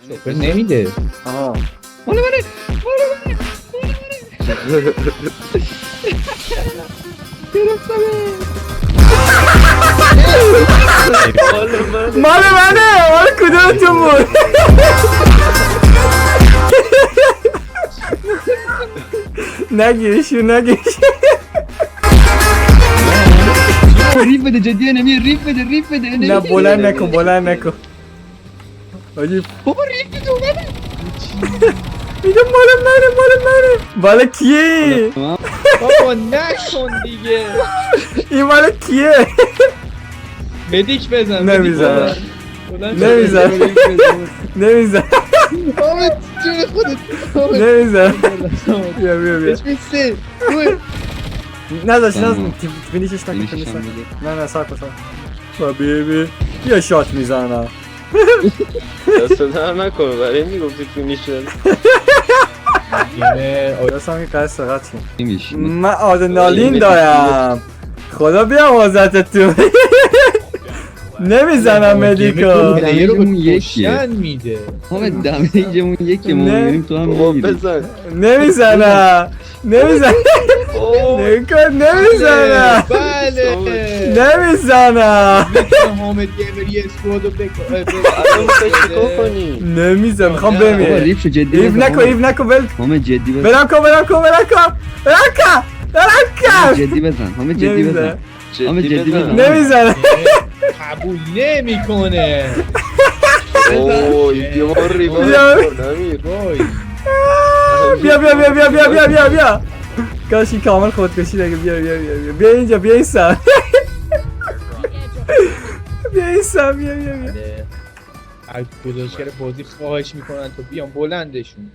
شوفر نمیده. آها مال منه. مال منه. مال کدومتون بود؟ نگیرشون نگیرش. ریف بده جدیه نمیه. ریف بده نه بلند نکن آجی بابا ریف بده اومده. میگه مال منه. بالا کیه؟ بابا نکن دیگه. این مال کیه؟ مدیک بزن. نمیزنم. بلند نمیزنم. نمیزنم. حامد جون خودت. نمیزنم. بیا اسمی 3 نداشت فینیشش نکن. نه ساکو حبیبی یه شات میزنم. دست در نکنه برای میگفتی فینیش شد. دست هم این قصد سرعت کن. میشه. من آدرنالین دارم. خدا بیامرزت تو. نمیزنم مدیکو. پلیر رو دمیجمون به یکیه. کشتن میده. حامد دمیجمون یکی ما نه. میبینیم تو هم بابا میبینیم. بزن. نمیزنم. اوه. نمیزنم. بله. نمیزنم. میتونه حامد گیمر یه اسکوادو بکن. الان میخوای چیکار کنی؟ نمیزنم میخوام نه. بابا بمیرم. ریف شو جدی ایف بزن. نکن ایف نکن ول. حامد جدی بزن. برم کن. جدی بزن. حامد جدی بزن. حامد جدی بزن. نمیزنم. قبول نمیکنه. اوه یه بار ریوار بیا. کن امیر. وای. بیا کاش این کامل خودکشی دیگه. بیا اینجا. بیا این سر. از گزارشگر بازی خواهش میکنن تو بیان بلندشون.